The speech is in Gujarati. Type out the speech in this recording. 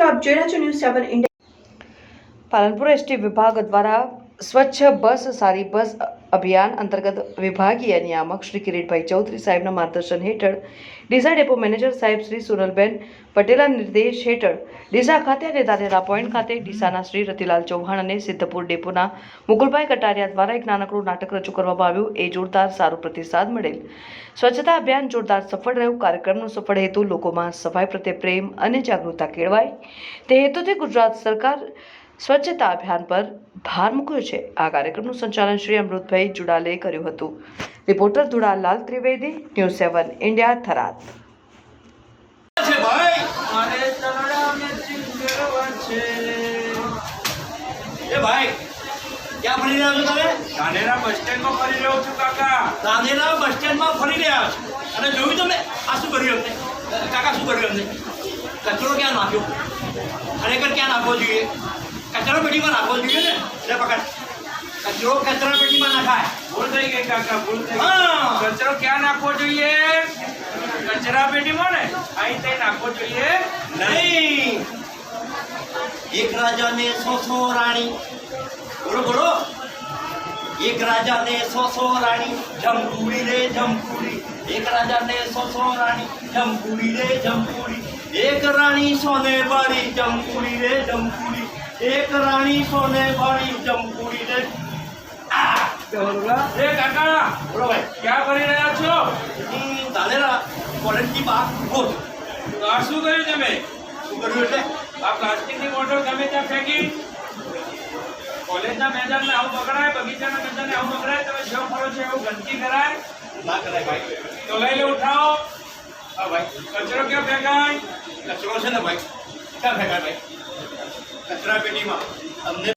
આપ જોઈ રહ્યા છો ન્યૂઝ 7 ઇન્ડિયા। પાલનપુર એસટી વિભાગ દ્વારા સ્વચ્છ બસ સારી બસ અભિયાન અંતર્ગત વિભાગીય નિયામક શ્રી કિરીટભાઈ ચૌધરી સાહેબના માર્ગદર્શન હેઠળ ડીસા ડેપો મેનેજર સાહેબ શ્રી સુનલબેન પટેલના નિર્દેશ હેઠળ ડીસા ખાતે અને ધાનેરા પોઈન્ટ ખાતે ડીસાના શ્રી રતિલાલ ચૌહાણ અને સિદ્ધપુર ડેપોના મુકુલભાઈ કટારિયા દ્વારા એક નાનકડું નાટક રજૂ કરવામાં આવ્યું। એ જોરદાર સારો પ્રતિસાદ મળેલ સ્વચ્છતા અભિયાન જોરદાર સફળ રહ્યું। કાર્યક્રમનો સફળ હેતુ લોકોમાં સફાઈ પ્રત્યે પ્રેમ અને જાગૃતતા કેળવાય તે હેતુથી ગુજરાત સરકાર સ્વચ્છતા અભિયાન પર ભાર મૂક્યો છે। આ કાર્યક્રમનું સંચાલન શ્રી અમૃતભાઈ જુડાલે કર્યું હતું। Reporter Dhudalal Trivedi, news 7 India, Tharad. ક્યાં ફરી રહ્યા છો તમે? ધાનેરા બસ સ્ટેન્ડમાં ફરી રહ્યો છું કાકા। ધાનેરા બસ સ્ટેન્ડમાં ફરી રહ્યા છો અને જોયું તમે આ શું કર્યું અમને? કાકા શું કર્યું અમને? કચરો ક્યાં નાખ્યો? ખરેખર ક્યાં નાખવો જોઈએ? કચરા પેટીમાં નાખવો જોઈએ ને? એટલે પકડ, કચરો કચરા પેટીમાં નાખાય। ભૂલ થઈ ગઈ કાકા, ભૂલ થઈ હા। ગઈ। કચરો ક્યાં નાખવો જોઈએ? કચરા પેટીમાં ને? અહીં તે નાખવો જોઈએ નહીં। એક રાજાને 100 રાણી, બોલો બોલો। એક રાજાને 100 રાણી, જમકુડી રે જમકુડી। એક રાજાને 100 રાણી, જમકુડી રે જમકુડી। એક રાણી સોને વાળી, જમકુડી રે જમકુડી। એક રાણી સોને વાળી, જમકુડી રે। એ કાકા, બોલો ભાઈ। ક્યાં ફરી રહ્યા છો? ધાનેરા કોલેજની બહાર ઉભો છું। તો આ શું કર્યું તમે? શું કર્યું એટલે? આ પ્લાસ્ટિકની બોટલ ગમે ત્યાં ફેંકી? કોલેજના મેદાનમાં આવું પકડાય, બગીચાના મેદાને આવું પકડાય? તમે જેવો ફરો છો એવું ગંદકી કરાય? ના કરાય ભાઈ। તો લઈ લે, ઉઠાવો। હા ભાઈ, કચરો ક્યાં ફેંકાય? કચરો છે ને ભાઈ, ક્યાં ફેંકાય ભાઈ? કચરા પેટીમાં। અમને